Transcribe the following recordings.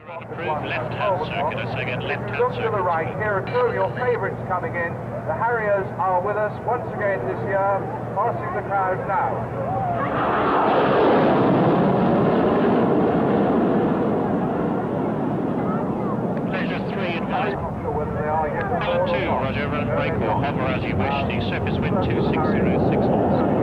Approved left-hand circuit, I say again, left-hand Look circuit. to the right, here are two of your favourites coming in. The Harriers are with us once again this year, passing the crowd now. Pleasure 3 advised. I'm not sure whether they are yet. Talent 2, Roger, run brake or hover as you wish. The surface wind 2606 knots.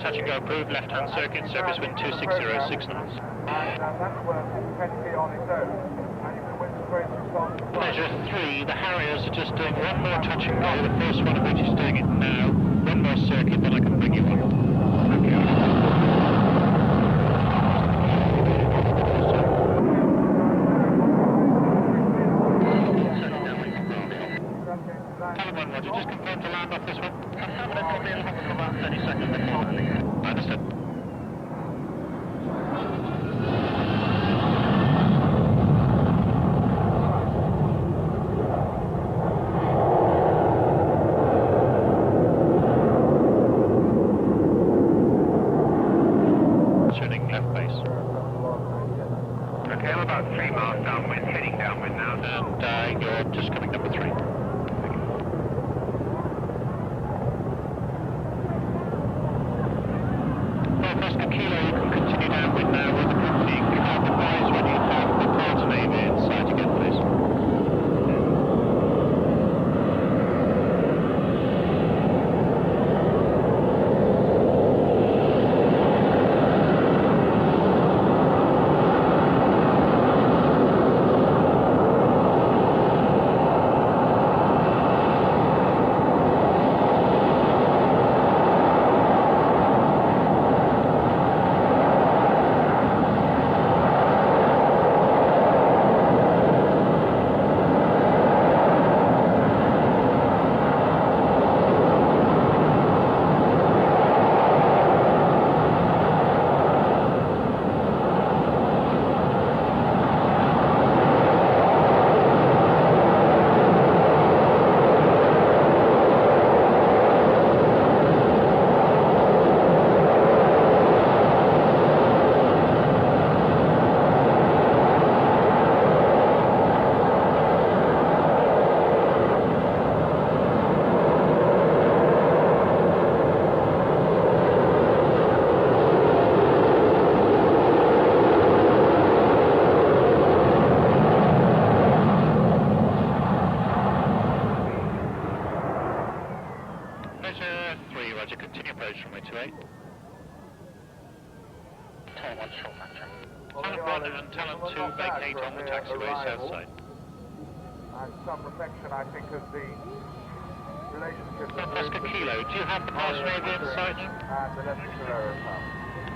Touch and go approved, left-hand circuit, surface wind 2606 knots. Pleasure 3, the Harriers are just doing one more touch and go, the first one of which is doing it now. One more circuit, then I can bring you on. Havilland, Roger, just confirm to land off this one. Havilland, copy and hover for about 30 seconds. I understood. Turning left base. Okay, I'm about 3 miles downwind, heading downwind now. And you're just coming number 3. Oscar Kilo, you can continue downwind now with the company. Can't advise when you have the car's name inside again, please. Pleasure 3, Roger, continue approach from 28. Turn 1 short matcher. Talent 1 and Talent 2 vacate on the taxiway south side. And some reflection, I think, of the relationship Oscar Kilo, do you have the passing over in sight? and the Leicester aeroplane.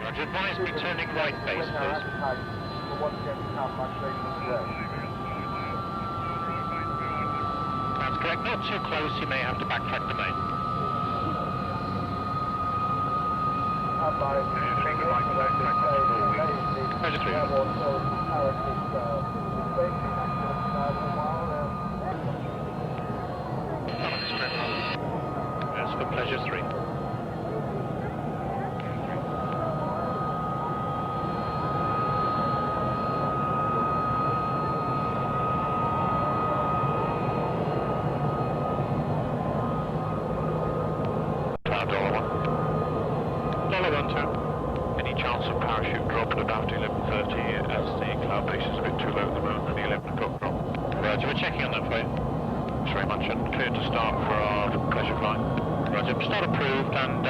Roger, advise me turning right base, please. For what's going to come much later today. That's correct, not too close, you may have to backtrack the main. Pleasure 3. That's for Pleasure 3. Any chance of parachute drop at about 11:30 as the cloud base is a bit too low at the moment for the 11 o'clock drop? Roger, we're checking on that for you. Thanks very much, and clear to start for our pleasure flight. Roger, start approved and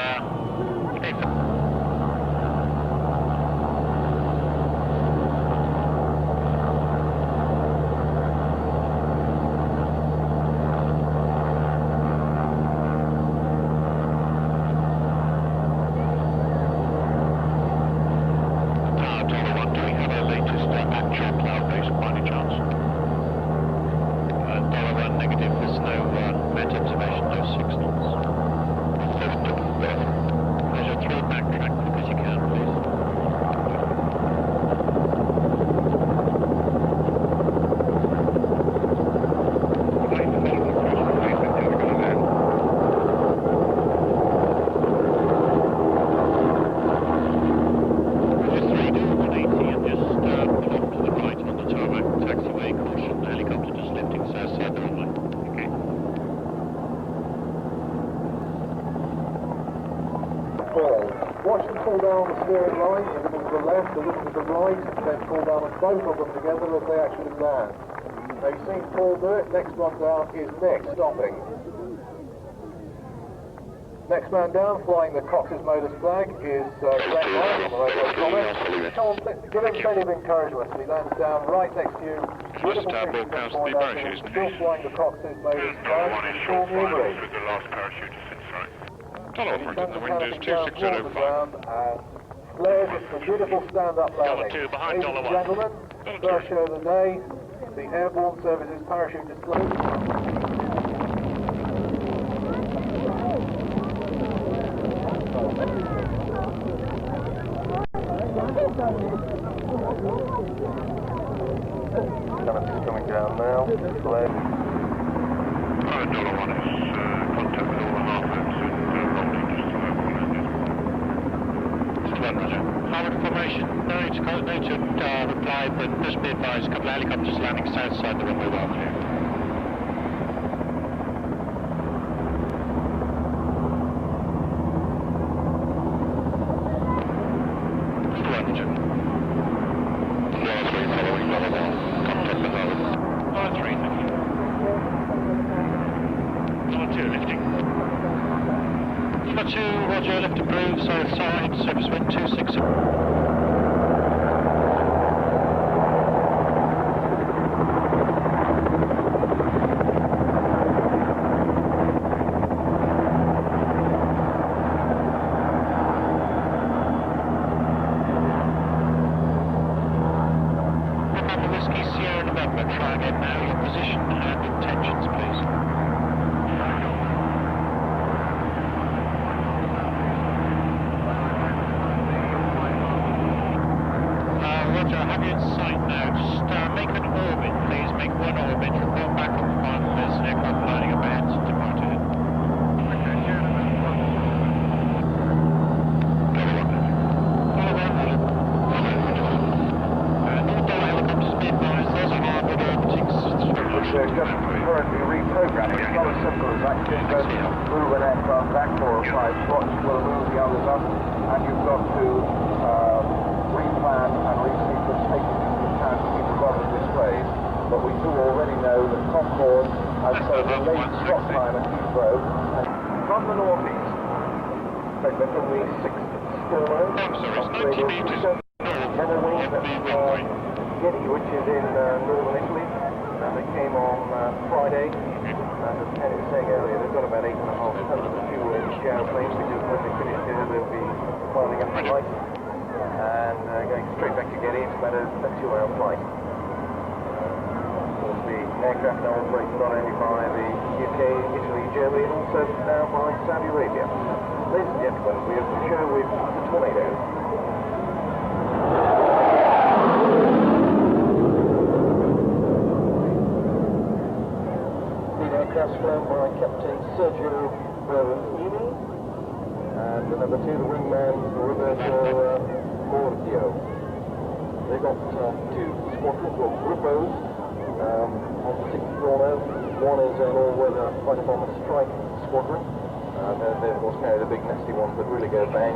pull down the steering line, a little to the left, a little to the right, then pull down both of them together as they actually land. Now you've seen Paul do it, next one down is Nick, stopping. Next man down, flying the Cox's Motors flag, is Greg White on the comment. Come on, give him plenty of encouragement. He lands down right next to you. Just broadcast the parachute. Still flying the Cox's Motors flag. One is short flying with the last parachute to sit right. Tunnel front in the wind is 2605. Flares, it's a beautiful stand-up landing. $2 behind Ladies and gentlemen, first show of the day, the Airborne Services parachute disclosed. Coming down now, flare. $1 one is contact with all the half-lips and holding just to Roger. Harvard formation, no need to reply, but just be advised, a couple of helicopters landing south side the runway well clear. Roger, lift approved, south side, surface wind 26. November Whiskey, Sierra November, try again now, your position and intentions please. Roger, I have you in sight now. Just make an orbit, please. Make one orbit. Report back on the final. There's an aircraft lining up ahead to depart it. All helicopters be advised. Those are Harvard orbiting systems. Which they're just currently reprogramming. It's not as simple as that. You just move an aircraft back 4 or 5 slots, will move the others up, and you've got to replan and resequence, taking into account people got in this phase. But we do already know that Concorde has so delayed stop time at Heathrow. And from the northeast, from the 6th Storm, sorry, it's 90 metres north of the runway. Getty, which is in northern Italy, and they came on Friday. And as Kenny was saying earlier, they've got about 8.5 tons of fuel in each airplane, because when they finish here, they'll be filing up the light and going straight back to Getty. It's about a 2-hour flight. Of course, the aircraft now operated not only by the UK, Italy, Germany, and also now by Saudi Arabia. Ladies and gentlemen, we have to show with the Tornado. Aircraft flown by Captain Sergio Bertolini, and the number 2, the wingman Roberto Mordio. They've got 2 squadrons of Gruppos on the 6th Tornado. One is an all-weather fighter bomber strike squadron. They of course carry the big nasty ones that really go bang.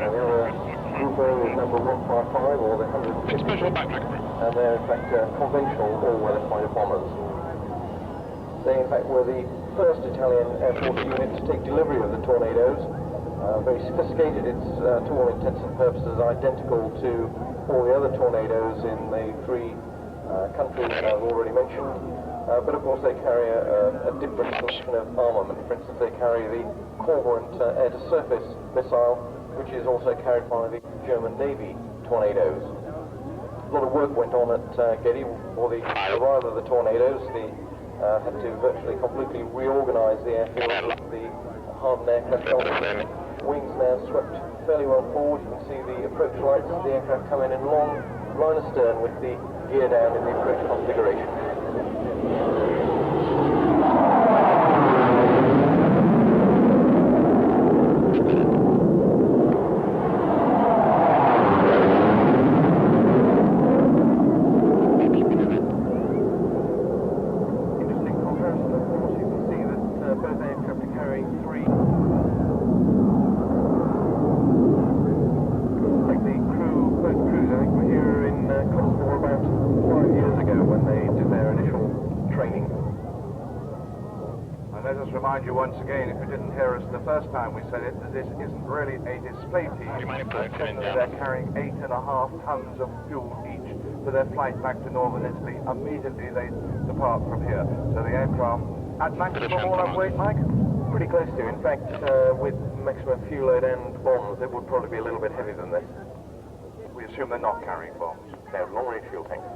And the other Gruppo is number 155, or the 150. And they're in fact conventional all-weather fighter bombers. They in fact were the first Italian Air Force unit to take delivery of the Tornadoes. Very sophisticated, it's to all intents and purposes identical to all the other Tornadoes in the 3 countries I've already mentioned. But of course they carry a different selection of armament. For instance, they carry the Cormorant air-to-surface missile, which is also carried by the German Navy Tornadoes. A lot of work went on at Getty for the arrival of the Tornadoes. Had to virtually completely reorganize the airfield with the hardened aircraft on. Wings now swept fairly well forward. You can see the approach lights of the aircraft come in long line astern with the gear down in the approach configuration. remind you once again, if you didn't hear us the first time we said it, that this isn't really a display team. They're carrying 8.5 tons of fuel each for their flight back to northern Italy. Immediately they depart from here. So the aircraft at maximum all-up weight, Mike? Pretty close to. In fact, with maximum fuel load and bombs, it would probably be a little bit heavier than this. We assume they're not carrying bombs. They have long-range fuel tanks.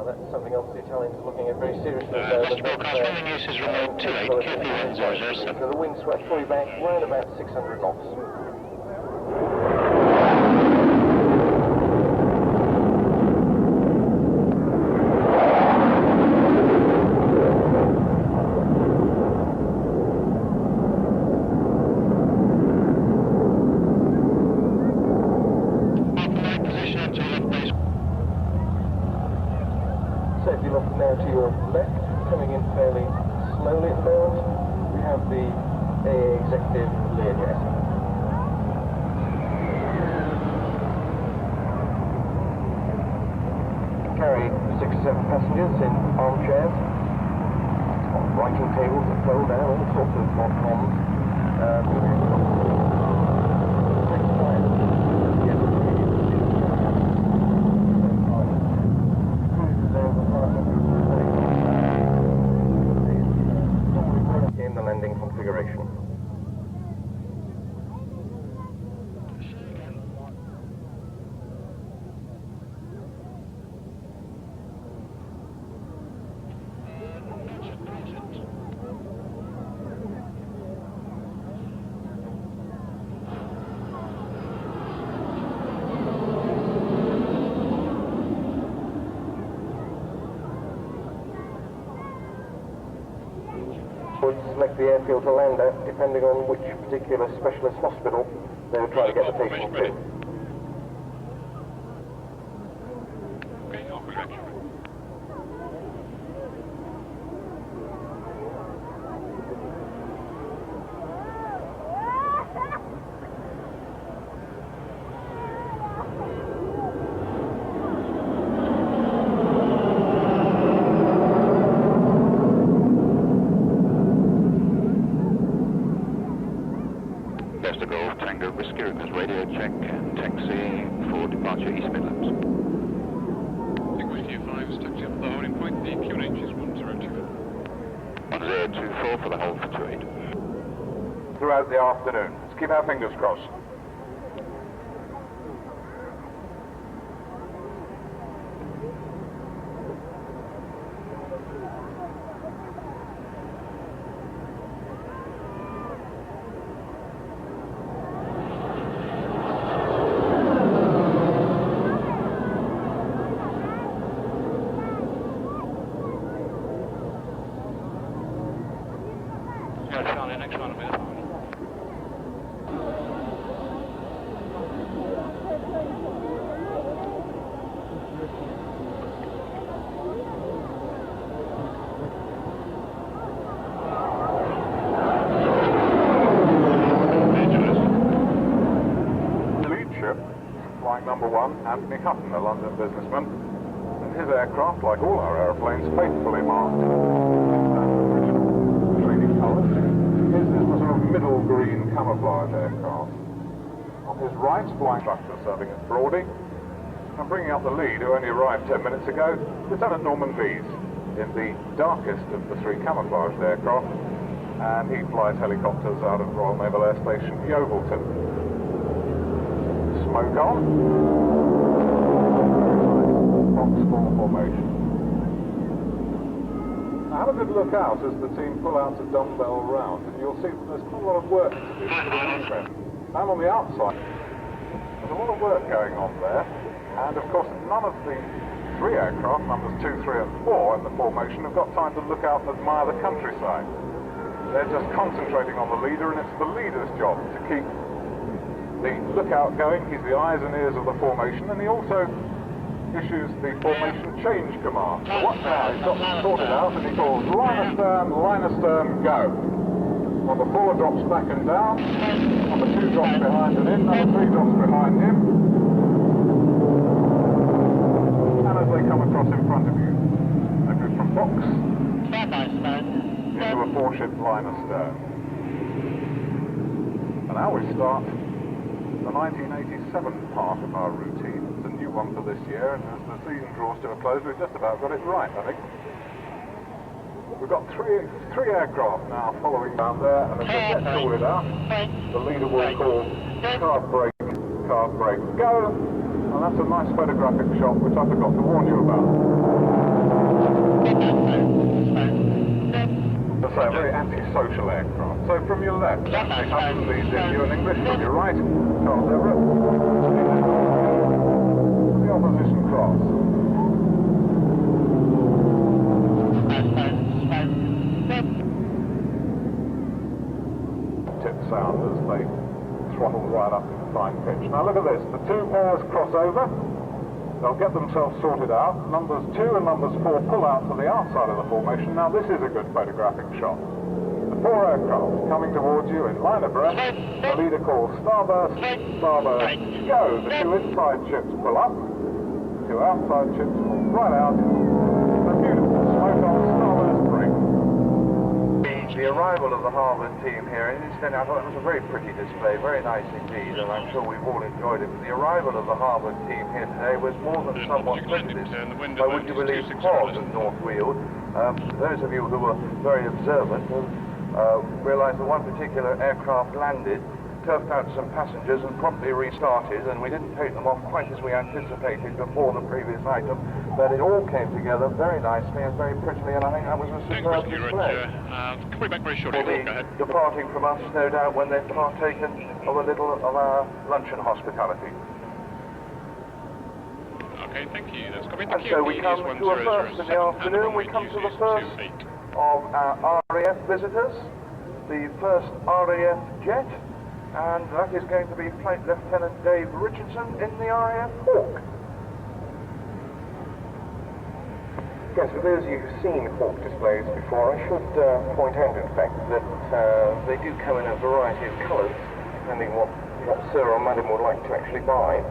That's something else the Italians are looking at very seriously. Leicester broadcast, running use is remote 28, QP1007. So the wind swept fully back, round about 600 knots. Safety lock now to your left, coming in fairly slowly at the moment. We have the AA Executive Learjet. Carry 6 or 7 passengers in armchairs, on writing tables that fold down, all sorts of odd comms. In the landing configuration. Would select the airfield to land at, depending on which particular specialist hospital they would try to get the patient to. Leicester Golf Tango Whiskey Rumors radio check, taxi for departure East Midlands. Takeaway Tier 5 is taxi up the holding point, the QNH is 102. 1024 for the hold for 28. Throughout the afternoon. Let's keep our fingers crossed. Next one, a minute. The lead ship, flying number 1, Anthony Hutton, a London businessman, and his aircraft, like all our aeroplanes, faithfully marked. Trading colours. His is the sort of middle green camouflage aircraft. On his right, flying instructor serving as Brody, and bringing up the lead, who only arrived 10 minutes ago, Lieutenant Norman Lees, in the darkest of the 3 camouflaged aircraft, and he flies helicopters out of Royal Naval Air Station Yeovilton. Smoke on. Box formation. Have a good look out as the team pull out to dumbbell round, and you'll see that there's quite a lot of work to do for the wingmen. I'm on the outside. There's a lot of work going on there, and of course none of the three aircraft, numbers 2, 3 and 4 in the formation, have got time to look out and admire the countryside. They're just concentrating on the leader, and it's the leader's job to keep the lookout going. He's the eyes and ears of the formation, and he also issues the formation change command. So what now? He's got them sorted out, and he calls line astern, go. Number 4 drops back and down, number 2 drops behind and in, number 3 drops behind him. And as they come across in front of you, they move from box into a 4-ship line astern. And now we start the 1987 part of our routine. It's a new one for this year, and as the season draws to a close, we've just about got it right, I think. We've got three aircraft now following down there, and as they get sorted out, the leader will call card break, go, and that's a nice photographic shot which I forgot to warn you about. That's a very anti-social aircraft. So from your left, Havilland leads in you in English, from your right, Charles Everett, the opposition cross. Tip sound as they throttle right up into fine pitch. Now look at this, the two pairs cross over, they'll get themselves sorted out, numbers 2 and numbers 4 pull out to the outside of the formation. Now this is a good photographic shot. The 4 aircraft coming towards you in line abreast, the leader calls starburst, go. The 2 inside ships pull up, the 2 outside ships pull right out, a beautiful smoke on starburst bring. The arrival of the Harvard team here, and incidentally I thought it was a very pretty display, very nice indeed, and I'm sure we've all enjoyed it. But the arrival of the Harvard team here today was more than somewhat prejudiced by, would you believe, fog at North Weald. Those of you who were very observant will realise that one particular aircraft landed, turfed out some passengers and promptly restarted, and we didn't take them off quite as we anticipated before the previous item, but it all came together very nicely and very prettily, and I think that was a superb display. Come back very shortly. We'll be departing from us, no doubt, when they've partaken of a little of our luncheon hospitality. Okay, thank you. That's coming. And so we come to a first in the afternoon. We come to the first of our RAF visitors, the first RAF jet, and that is going to be Flight Lieutenant Dave Richardson in the RAF Hawk. Yes, for those of you who've seen Hawk displays before, I should point out, in fact, that they do come in a variety of colours, depending what Sir or Madam would like to actually buy.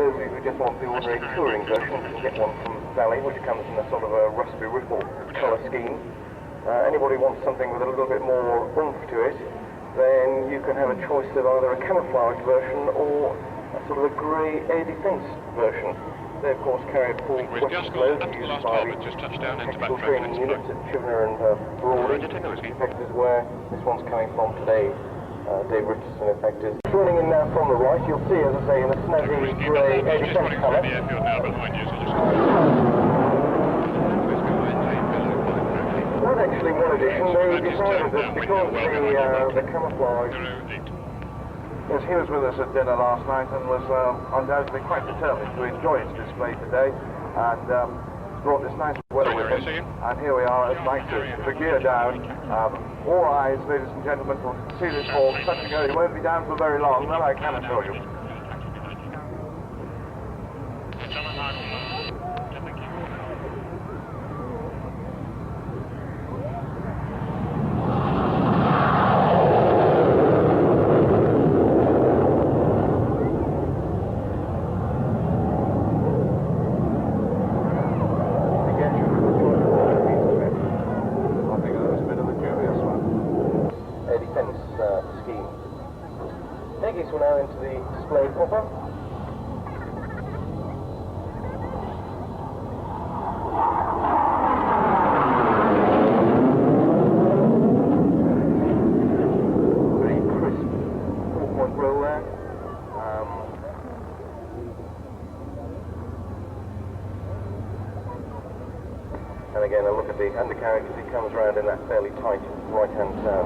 Those of you who just want the ordinary touring version can get one from Sally, which comes in a sort of a rusty ripple colour scheme. Anybody wants something with a little bit more oomph to it, then you can have a choice of either a camouflage version or a sort of a grey air defence version. They of course carry a full weapons load used by the tactical training units at Chivner and Brawley. In fact, is where this one's coming from today. Dave Richardson, in fact, is joining in now from the right. You'll see, as I say, in a snazzy grey air defence colour. Not actually one addition. They decided that because the camouflage. Yes, he was with us at dinner last night and was undoubtedly quite determined to enjoy his display today, and brought this nice weather with him. And here we are at night to gear down. All eyes, ladies and gentlemen, will see this Hawk touch and go. He won't be down for very long, that I can assure you. And again, a look at the undercarriage as it comes round in that fairly tight right-hand turn.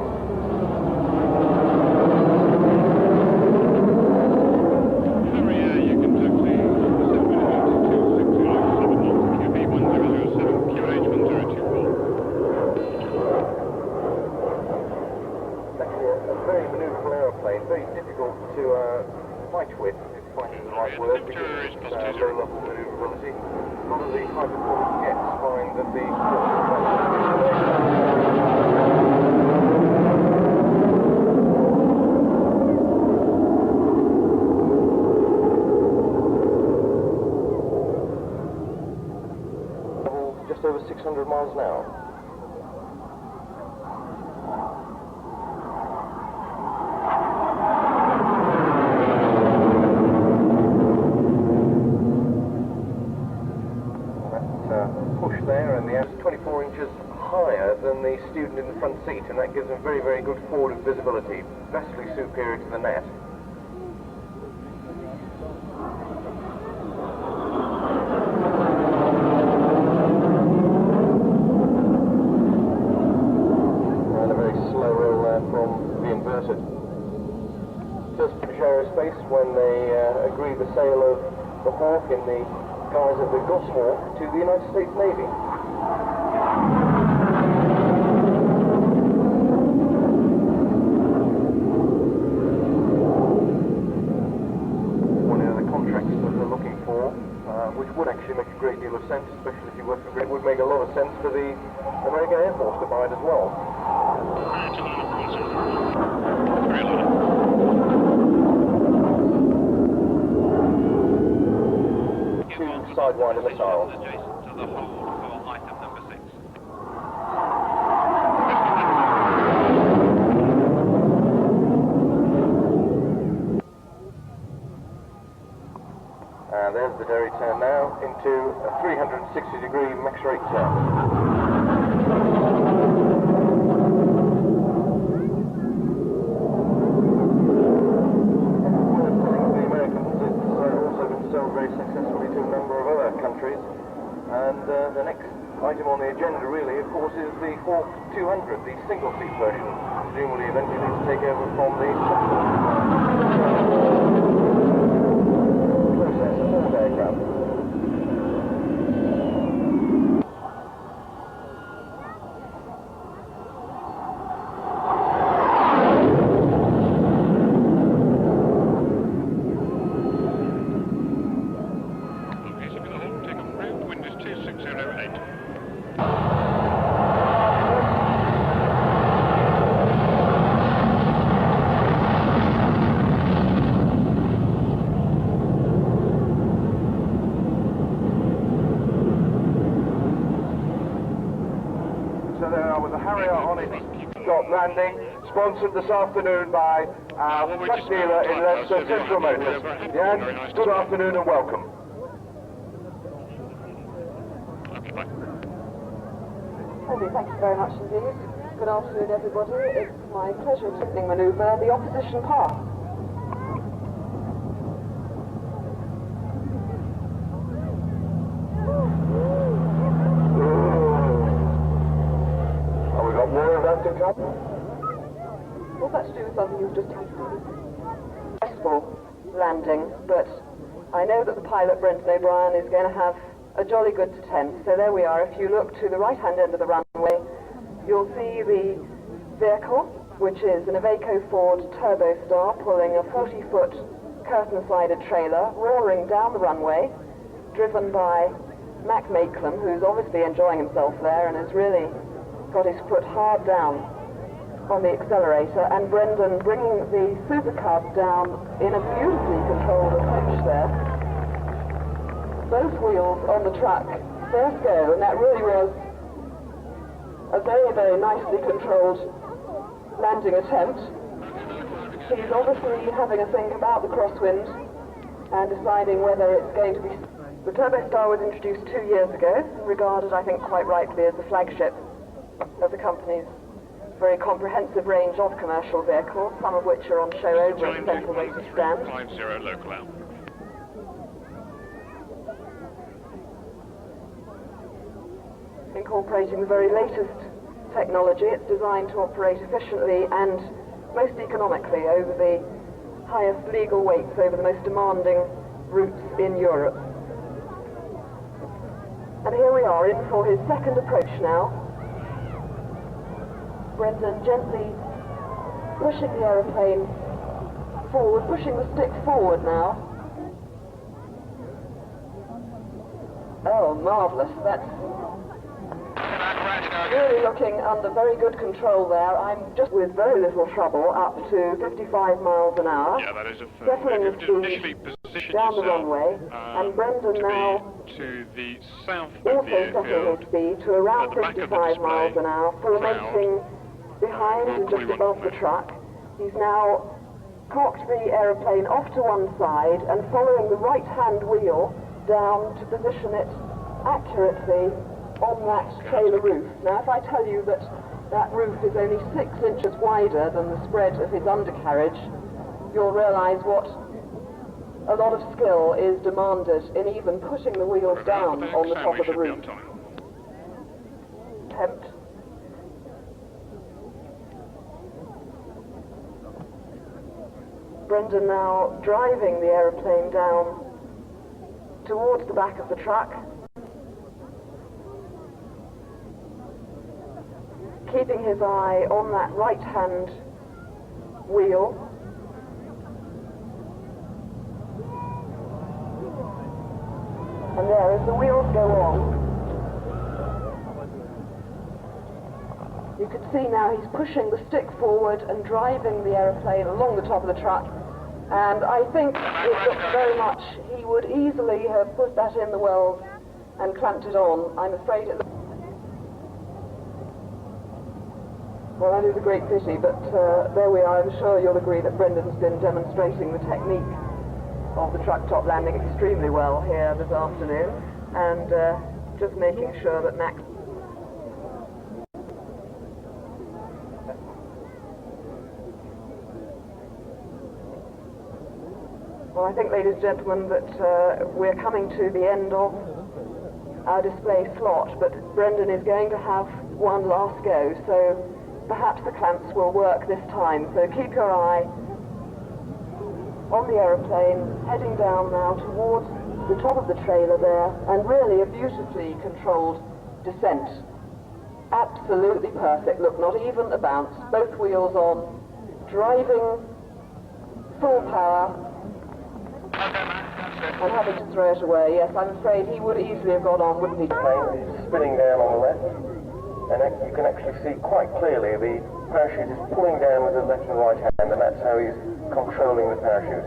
Harrier, you can taxi 7 QB1007 QH1024. It's actually a very manoeuvrable aeroplane, very difficult to fight with, if fighting is the right word, because it's low level manoeuvrability. A lot of the high performance jets find that the just over 600 miles an hour. Push there, and the air is 24 inches higher than the student in the front seat, and that gives them very, very good forward visibility, vastly superior to the net. And a very slow roll there from the inverted. Just British Aerospace, when they agreed the sale of the Hawk in the guise of the Goshawk to the United States Navy. One of the contracts that they're looking for, which would actually make a great deal of sense, especially if you work for it, would make a lot of sense for the American Air Force to buy it as well. Very low. Sidewinder missiles. Adjacent to the hold for item number 6. And there's the derry turn now into a 360-degree max rate turn. Very successfully to a number of other countries, and the next item on the agenda really, of course, is the Hawk 200, the single-seat version, presumably eventually to take over from the process of Ford aircraft. Landing, sponsored this afternoon by our truck dealer in Leicester, Central Motors. Jan, good afternoon and welcome. Andy, thank you very much indeed. Good afternoon, everybody. It's my pleasure tightening manoeuvre, the opposition path. Have we got more of that to come? What's that to do with something you've just told me? Successful landing, but I know that the pilot, Brendan O'Brien, is going to have a jolly good tent. So there we are. If you look to the right-hand end of the runway, you'll see the vehicle, which is an Iveco Ford Turbo Star pulling a 40-foot curtain-sided trailer, roaring down the runway, driven by Mac Maitland, who's obviously enjoying himself there and has really got his foot hard down on the accelerator, and Brendan bringing the supercab down in a beautifully controlled approach there. Both wheels on the track, first go, and that really was a very, very nicely controlled landing attempt. He's obviously having a think about the crosswind and deciding whether it's going to be... The Turbo Star was introduced 2 years ago, regarded, I think, quite rightly as the flagship of the company's very comprehensive range of commercial vehicles, some of which are on show over at the Central Motors stand. 50 local out. incorporating the very latest technology. It's designed to operate efficiently and most economically over the highest legal weights, over the most demanding routes in Europe. And here we are in for his second approach now. Brendan gently pushing the aeroplane forward, pushing the stick forward now. Oh, marvellous. That's really looking under very good control there. I'm just with very little trouble up to 55 miles an hour. Yeah, that is a settling the speed down the runway, and Brendan now to the south also of the airfield, settling his speed to around 55 miles an hour, formatting behind and just above the truck. He's now cocked the aeroplane off to one side and following the right-hand wheel down to position it accurately on that trailer roof. Now, if I tell you that that roof is only 6 inches wider than the spread of his undercarriage, you'll realise what a lot of skill is demanded in even putting the wheels down on the top of the roof. Attempt. Brendan now driving the aeroplane down towards the back of the truck, keeping his eye on that right-hand wheel. And there, as the wheels go on, you can see now he's pushing the stick forward and driving the aeroplane along the top of the truck. And I think it looks very much, he would easily have put that in the wells and clamped it on. I'm afraid it looks... Well, that is a great pity, but there we are. I'm sure you'll agree that Brendan's been demonstrating the technique of the truck top landing extremely well here this afternoon, and just making sure that Max... Well, I think, ladies and gentlemen, that we're coming to the end of our display slot, but Brendan is going to have one last go, so perhaps the clamps will work this time. So keep your eye on the aeroplane, heading down now towards the top of the trailer there, and really a beautifully controlled descent. Absolutely perfect. Look, not even a bounce. Both wheels on, driving full power, and having to throw it away. Yes, I'm afraid he would easily have got on, wouldn't he? The plane is spinning down on the left, and you can actually see quite clearly the parachute is pulling down with the left and right hand, and that's how he's controlling the parachute.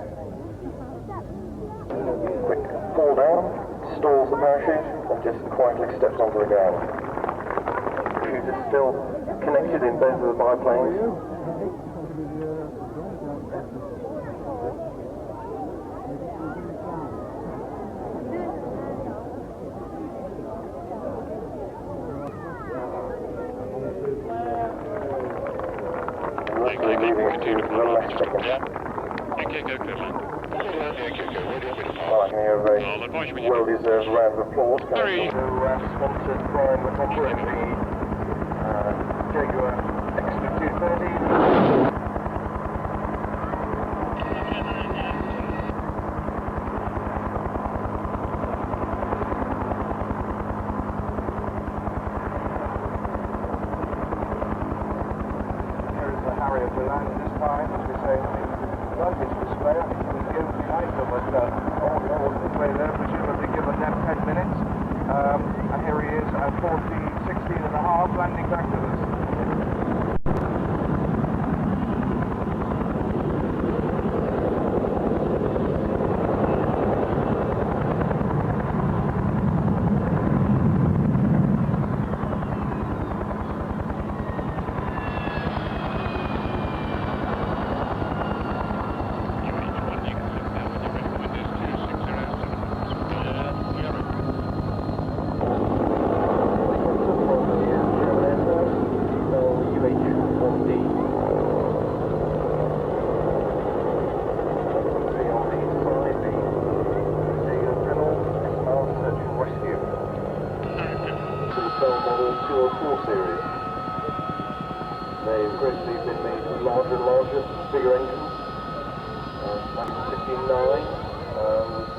Quick fall down, stalls the parachute, and just quietly steps onto the ground. The parachute is still connected in both of the biplanes. Well, I can hear a very well-deserved round of applause coming from sponsored by the Concorde, the Jaguar XT230. Harriers to land this time, as we say, luggage display. I think it was the only item at all display there, presumably given them 10 minutes. And here he is at 16 and a half, landing back to us. 204 series. They've gradually been made larger and larger, bigger engines. 1959,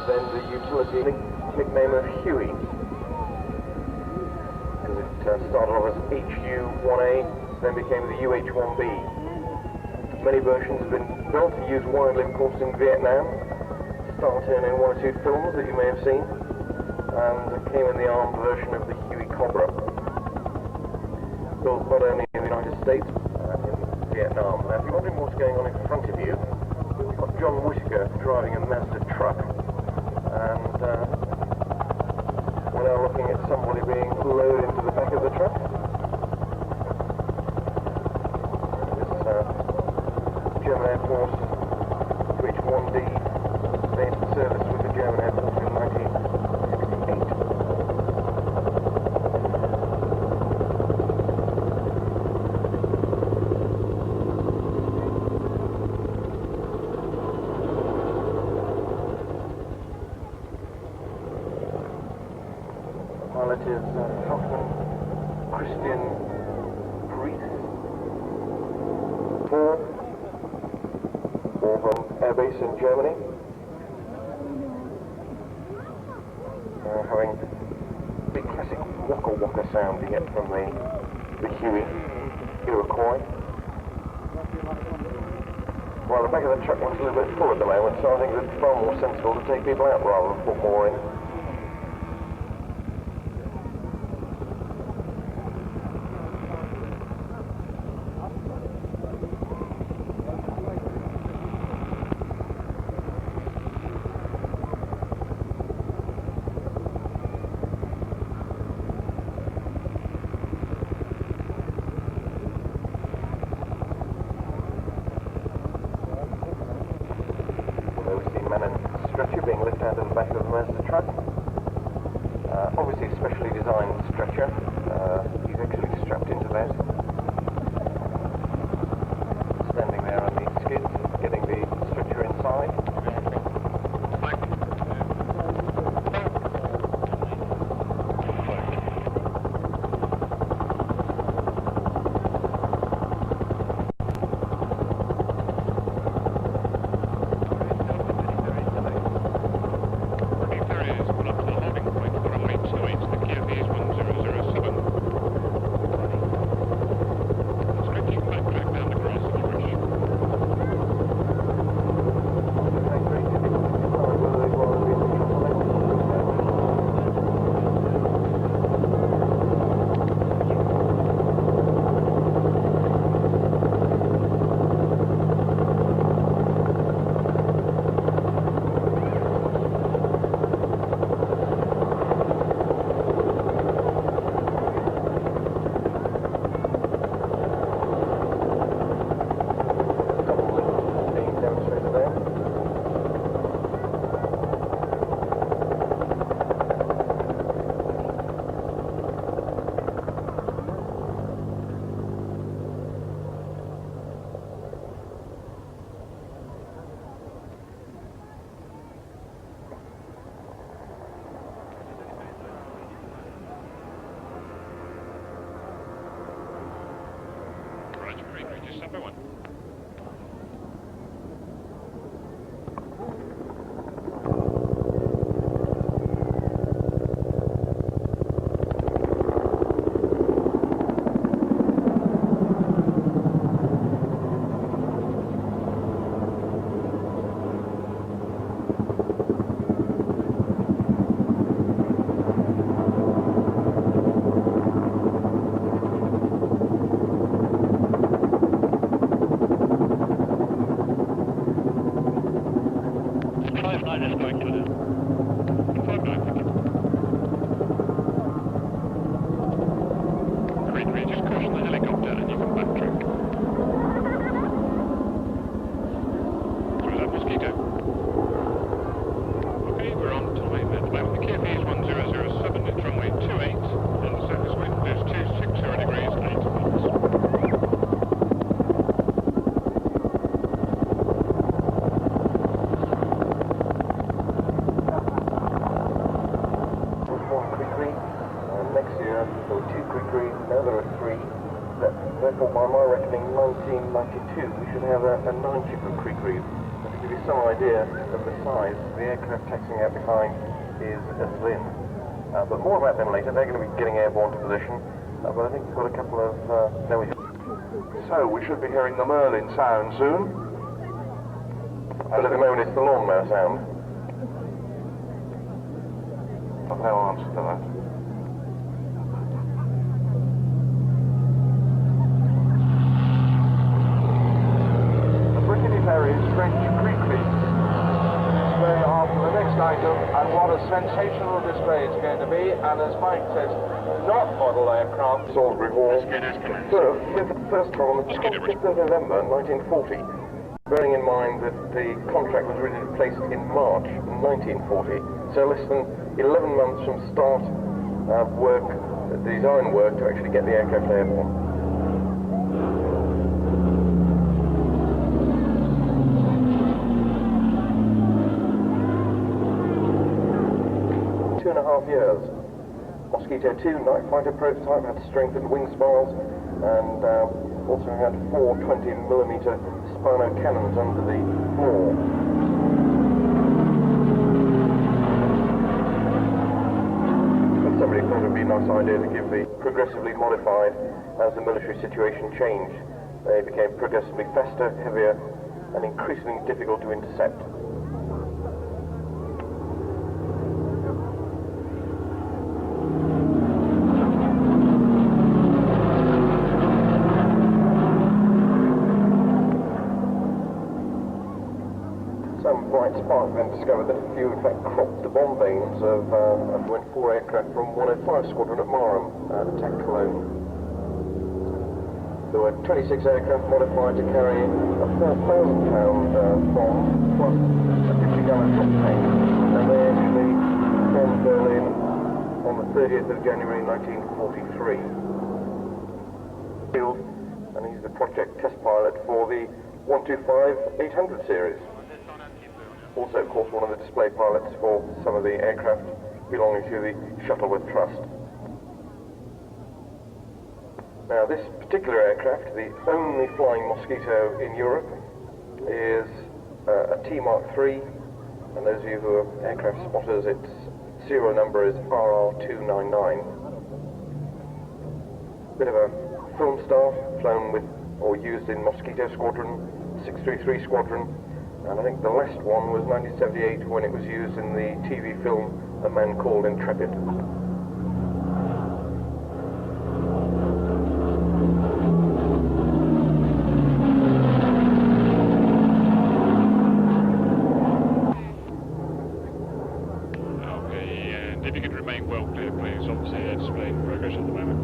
then the utility nickname of Huey, because it started off as HU-1A, then became the UH-1B. Many versions have been built to use widely, of course, in Vietnam, starting in one or two films that you may have seen, and came in the armed version of the Huey Cobra. Built not only in the United States, in Vietnam. Now, if you're wondering what's going on in front of you, we've got John Whittaker driving a Mazda truck, and we're now looking at somebody being lowered into the back of the truck. German Air Force UH-1D stayed in service with the German Air Force in 1968. The pilot is Christian Cri-Cris. From Air Base in Germany. Having big classic waka waka sound you get from the Huey Iroquois. Well, the back of the truck looks a little bit full at the moment, so I think it's far more sensible to take people out rather than put more in. Being lifted out of the back of the Mazda truck. Obviously a specially designed stretcher. He's actually strapped into that. Standing there on the skids, getting the stretcher inside. Just number one. Cri-Cris here. There were 2 Cri-Cris, now there are 3. Therefore, by my reckoning, 1992, we should have a 9-ship of Cri-Cris. And to give you some idea of the size, the aircraft taxiing out behind is a Slim. But more about them later. They're going to be getting airborne to position. But I think we've got a couple of... So we should be hearing the Merlin sound soon. But at the moment it's the lawnmower sound. I've no answer to that. The Brittany Harriers French Cri-Cris display after the next item, and what a sensational display it's going to be, and as Mike says, not model aircraft. Salisbury Hall, first time on the 25th of November 1940. Bearing in mind that the contract was originally placed in March 1940, so less than 11 months from start of work, design work, to actually get the aircraft airborne. Two and a half years. Mosquito 2 night fighter prototype had strengthened wing spars and also had 4 20mm Spano cannons under the floor. And somebody thought it would be a nice idea to give the progressively modified as the military situation changed. They became progressively faster, heavier, and increasingly difficult to intercept. Some bright spark then discovered that if you in fact cropped the bomb vanes of went 4 aircraft from 105 Squadron at Marham attack Cologne. There were 26 aircraft modified to carry a 4,000-pound bomb plus a 50-gallon drop tank, and they actually bombed Berlin on the 30th of January 1943. And he's the project test pilot for the 125-800 series. Also, of course, one of the display pilots for some of the aircraft belonging to the Shuttleworth Trust. Now, this particular aircraft, the only flying Mosquito in Europe, is a T Mark III, and those of you who are aircraft spotters, its serial number is RR299. Bit of a film star, flown with or used in Mosquito Squadron, 633 Squadron, and I think the last one was 1978 when it was used in the TV film A Man Called Intrepid. Okay, and if you could remain well clear, please. Obviously, they're displaying progress at the moment.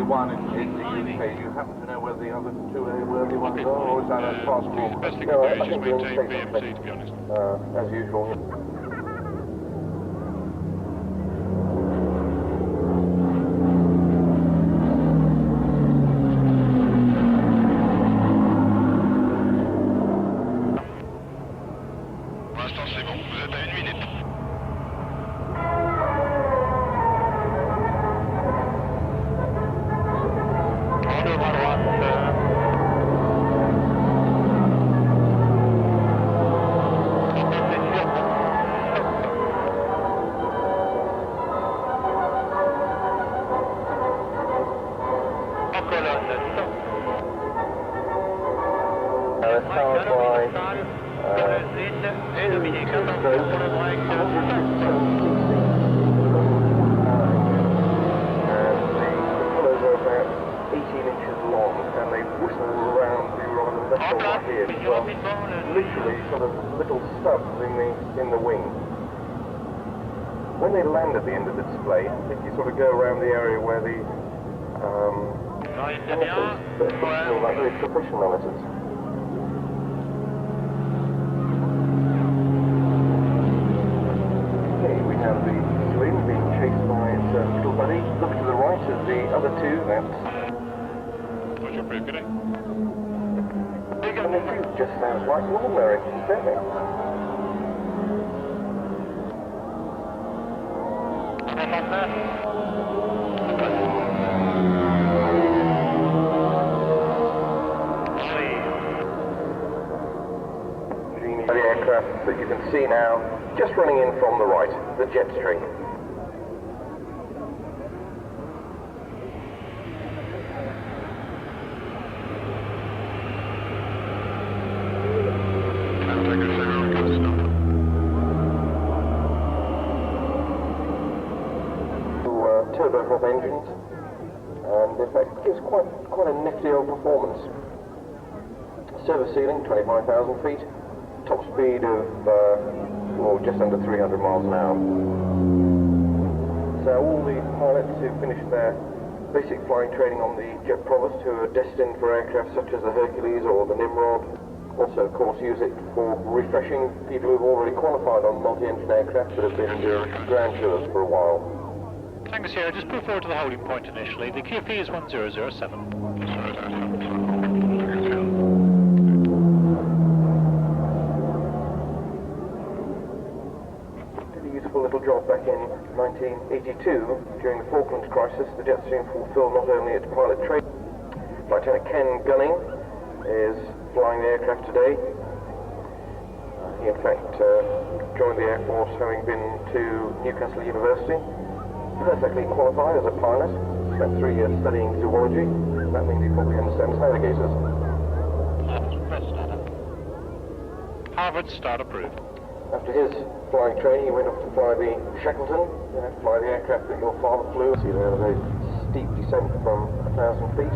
One in the UK. You happen to know where the other 2 airworthy ones are, or is that a fast The best thing to do is just maintain VMC, to be honest. As usual. Pour l'instant, c'est bon. Vous êtes à 1 minute. Literally sort of little stubs in the wing. When they land at the end of the display, if you sort of go around the area where the propulsion monitors. Okay, we have the Slim being chased by its little buddy. Look to the right of the other 2, that's... What's your proof, good day? the chute just sounds like an ordinary setting. The aircraft that you can see now, just running in from the right, the Jetstream. Turboprop engines, and in fact it gives quite a nifty old performance. Service ceiling, 25,000 feet. Top speed of just under 300 miles an hour. So all the pilots who finished their basic flying training on the Jet Provost, who are destined for aircraft such as the Hercules or the Nimrod, also of course use it for refreshing people who've already qualified on multi-engine aircraft that have been ground tours for a while. Tango Sierra, just pull forward to the holding point initially. The QFE is 1007. Little job back in 1982 during the Falklands crisis. The Jetstream fulfilled not only its pilot training. Lieutenant Ken Gunning is flying the aircraft today. He in fact joined the Air Force having been to Newcastle University, perfectly qualified as a pilot, spent 3 years studying zoology. That means he probably understands navigators. Harvard start approved. After his flying training, he went off to fly the Shackleton, fly the aircraft that your father flew. See there, a very steep descent from 1,000 feet.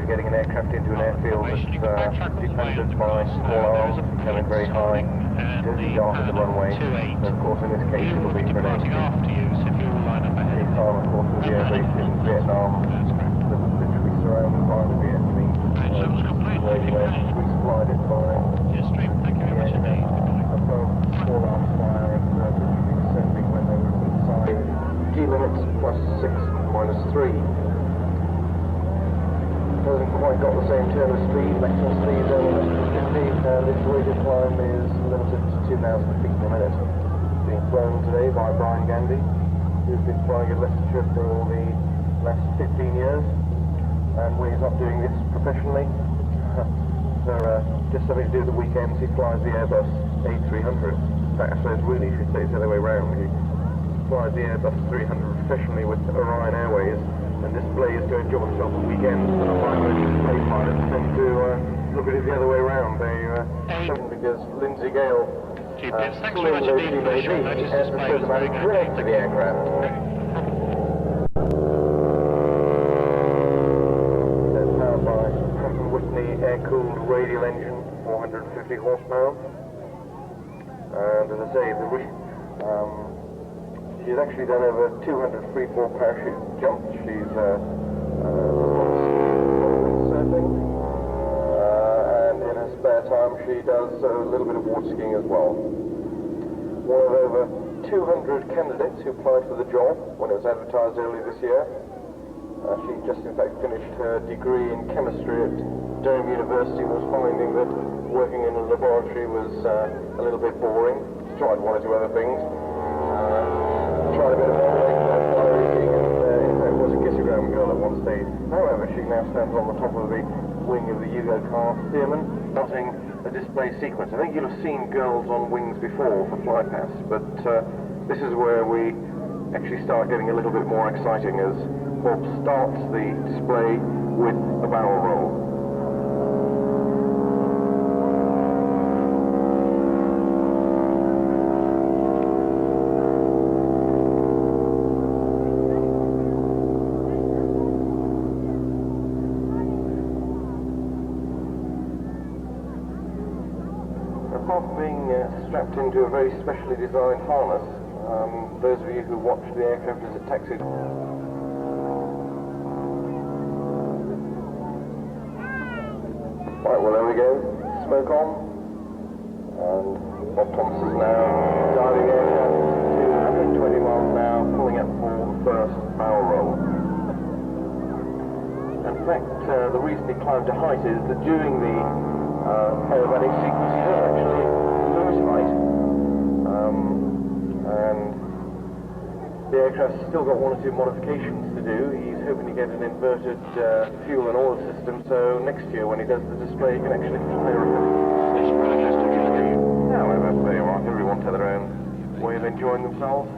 Getting an aircraft into an airfield that's dependent by small arms, coming very high, dirty dark at the runway. And of course, in this case, it will be for an airfield. K-SAR, of course, will be airbased in Vietnam, literally surrounded by the Vietnamese. We supplied it by Jetstream, thank you very much indeed. above small arms fire and literally descending when they were inside. G limits +6, -3. Hasn't quite got the same turn of speed, maximum speed only 150, and its rate of climb is limited to 2,000 feet per minute. Being flown today by Brian Gandy, who's been flying at Leicestershire for the last 15 years, and when he's not doing this professionally, so just something to do at the weekends, he flies the Airbus A300. In fact, I suppose really you should say it's the other way around. He flies the Airbus 300 professionally with Orion Airways, and displays to enjoy himself at weekends. And unlike most display pilots tend to look at it the other way around. Because Lindsay Gale GPS, thanks very much indeed for the short notice display. It was very good. To the aircraft. That's powered by Pratt & Whitney air-cooled radial engine, 450 horsepower. And as I say, she's actually done over 200 free-fall parachute jumps. She's surfing, and in her spare time she does a little bit of water skiing as well. One of over 200 candidates who applied for the job when it was advertised earlier this year. She just in fact finished her degree in chemistry at Durham University, was finding that working in a laboratory was a little bit boring. She tried one or two other things. Tried a bit of modelling, and in fact was a kissogram girl at one stage. However, she now stands on the top of the wing of the Hugo car Stearman, starting a display sequence. I think you'll have seen girls on wings before for flight paths, but this is where we actually start getting a little bit more exciting as Bob starts the display with a barrel roll. apart from being strapped into a very specially designed harness, those of you who watched the aircraft as it taxied. Right, well there we go, smoke on, and Bob Thompson's now diving the aircraft to 120 miles an hour, pulling up for the first barrel roll. In fact, the reason he climbed to height is that during the aerobatic sequence he does actually lose height, and the aircraft's still got one or two modifications to do. He's hoping to get an inverted fuel and oil system, so next year when he does the display he can actually fly around. However, there you are, everyone to their own way of enjoying themselves.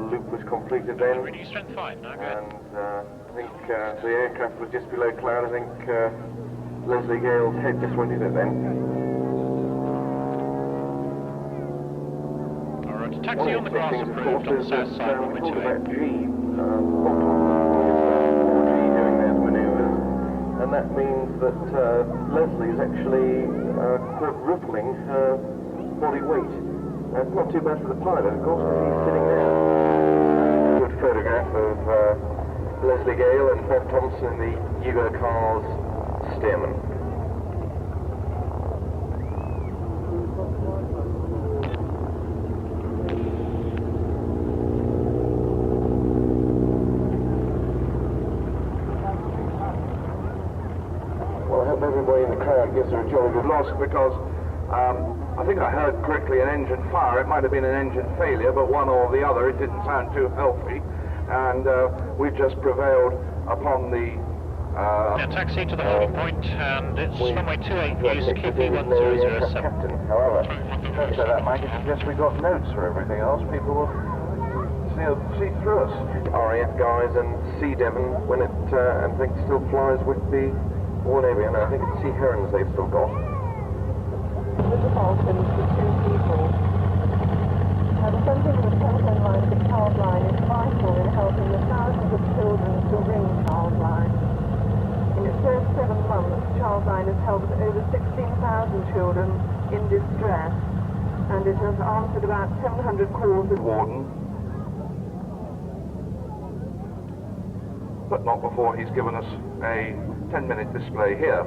Loop was completed then, Reduce strength 5 now, go and I think the aircraft was just below cloud. I think Leslie Gale's head just went in it then. Alright, taxi on the grass approved on the south side, we talked runway 28. about G, doing those manoeuvres, and that means that Leslie is actually quadrupling her body weight. It's not too bad for the pilot, of course, because he's sitting there. Good photograph of Leslie Gale and Bob Thompson in the Hugo Cars Stearman. Well, I hope everybody in the crowd gives her a jolly good loss, because I think I heard correctly an engine fire. It might have been an engine failure, but one or the other. It didn't sound too healthy, and we've just prevailed upon the taxi to the holding point, and it's runway 28 news, QP1007. Captain, however, Don't say that, Mike. It's just we got notes for everything else. People will see through us. RAF guys and Sea Devon, when it I think still flies with the Royal Navy, and I think it's Sea Herons they've still got. With the Falcons for 2 people. Now, the funding of the telephone line to Child Line is vital in helping the thousands of children to ring Child Line. In its first 7 months, Child Line has helped over 16,000 children in distress, and it has answered about 700 calls. Warden. But not before he's given us a 10-minute display here.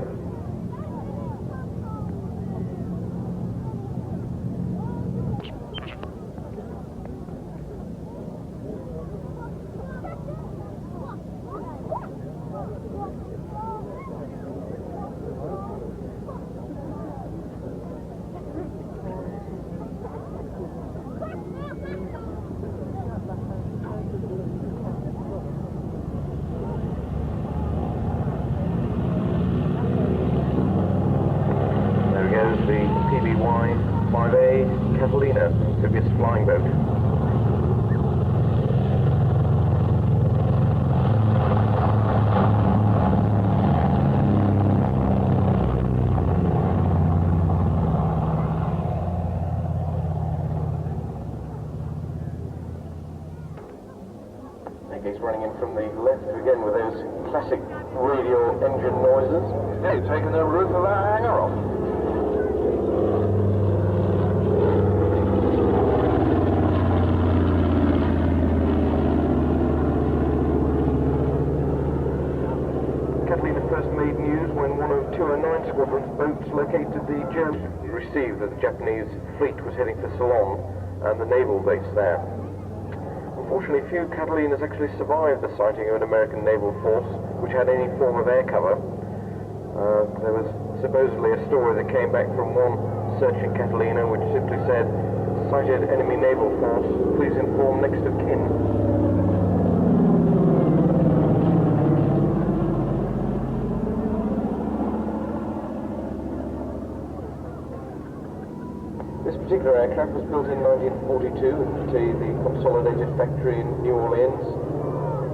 Catalina, amphibious flying boat. He's running in from the left again with those classic radial engine noises. Yeah, you've taken the roof of our hangar off. Catalina first made news when one of 209 Squadron's boats located the German received that the Japanese fleet was heading for Ceylon and the naval base there. Unfortunately, few Catalinas actually survived the sighting of an American naval force which had any form of air cover. There was supposedly a story that came back from one searching Catalina which simply said, "Sighted enemy naval force, please inform next of kin." This particular aircraft was built in 1942 at the Consolidated Factory in New Orleans,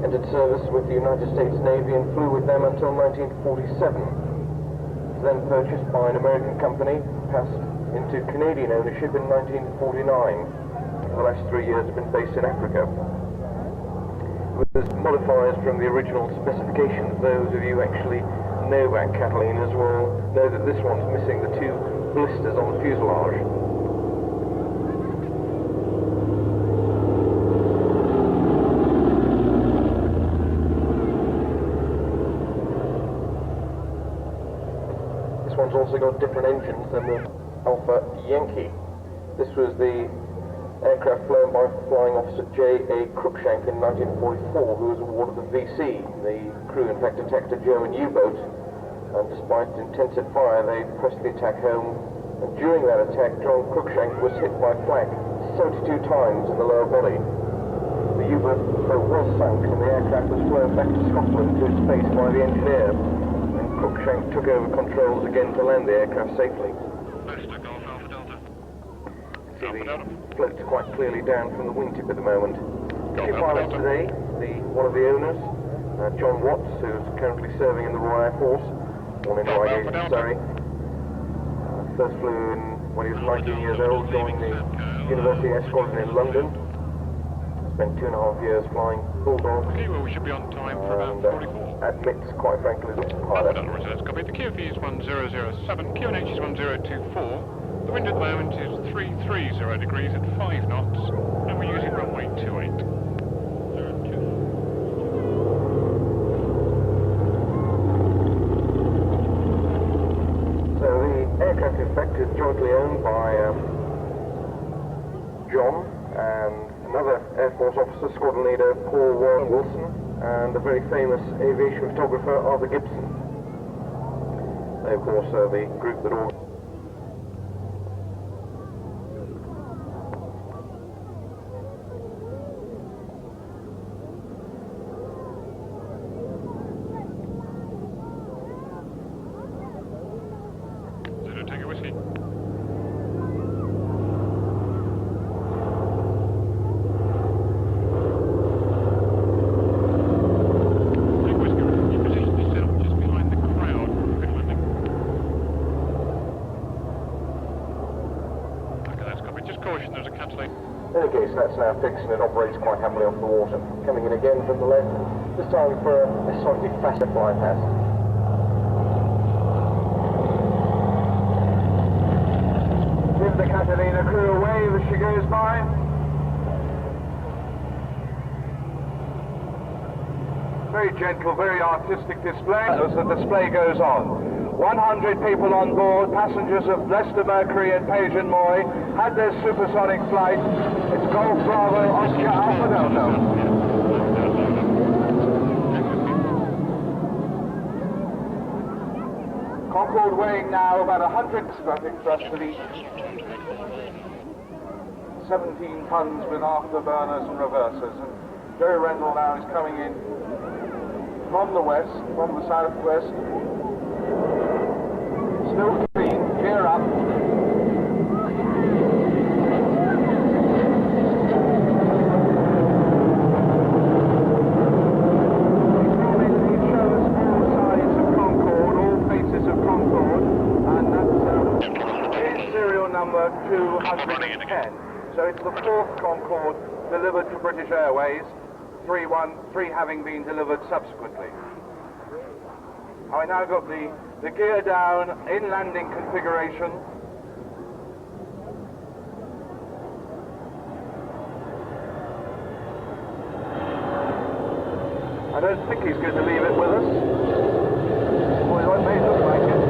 entered service with the United States Navy and flew with them until 1947. It was then purchased by an American company, passed into Canadian ownership in 1949. For the last 3 years it's been based in Africa. It was modified from the original specifications. Those of you who actually know about Catalinas will know that this one's missing the 2 blisters on the fuselage. This one's also got different engines than the Alpha Yankee. This was the aircraft flown by Flying Officer J.A. Cruikshank in 1944, who was awarded the VC, the Crew Impact Detector German U-boat. And despite intensive fire, they pressed the attack home. And during that attack, John Cruikshank was hit by flak 72 times in the lower body. The U-boat was sunk, and the aircraft was flown back to Scotland to its base by the engineer. And Cruikshank took over controls again to land the aircraft safely. Leicester, Golf Alpha Delta. See the floats quite clearly down from the wingtip at the moment. Two pilots today, one of the owners, John Watts, who's currently serving in the Royal Air Force, born in Reigate, Surrey. First flew in when he was 19 years old, joined the University Air Squadron in London. Spent 2.5 years flying Bulldogs. Okay, well, we should be on time for about 44. Admits, quite frankly, that pilot. Copy. The QFE is 1007, QNH is 1024. The wind at the moment is 330 degrees at 5 knots, and we're using runway 28. So the aircraft in fact is jointly owned by John and another Air Force officer, squadron leader Paul Warren Wilson, and a very famous aviation photographer Arthur Gibson. They of course are the group that all Take a whiskey. In any case, that's now fixed and it operates quite happily off the water. Coming in again from the left, this time for a slightly faster fly past. Give the Catalina crew a wave as she goes by. Very gentle, very artistic display as the display goes on. 100 people on board, passengers of Leicester Mercury and Pagan Moy, had their supersonic flight. It's Golf Bravo Oscar Alpha Delta. Concorde weighing now about 100 static thrust to the 17 tons with afterburners and reversers. And Jerry Rendell now is coming in from the west, from the southwest. Still green, gear up. He shows all sides of Concorde, all faces of Concorde, and that's serial number 210. So it's the fourth Concorde delivered to British Airways, 3 having been delivered subsequently. I now got the gear down in landing configuration. I don't think he's going to leave it with us. Well, it may look like it.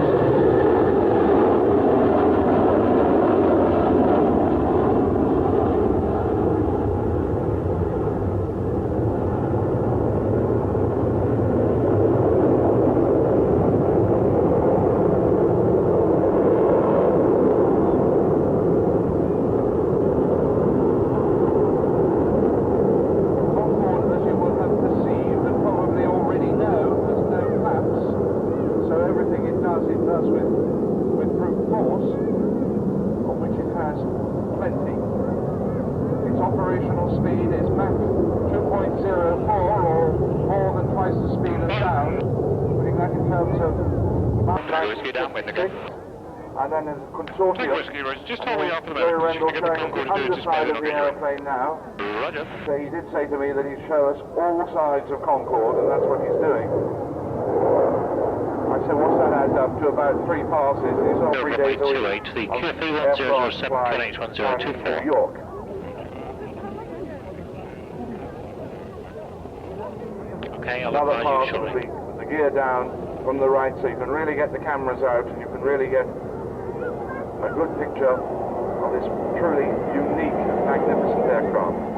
And then there's a consortium. Just hold me up for a Jerry minute. Rendell showing the underside of the aeroplane now. Roger. So he did say to me that he'd show us all sides of Concorde, and that's what he's doing. I said, what's that, Ad? get up to about 3 passes. It's on 3 days a week. 28, the on Q31007, aircraft flying to New York. Okay, I'll Another advise part you of shortly. the gear down from the right, so you can really get the cameras out and you can really get a good picture of this truly unique, magnificent aircraft.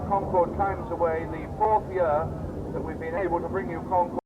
Concorde climbs away, the 4th year that we've been able to bring you Concorde.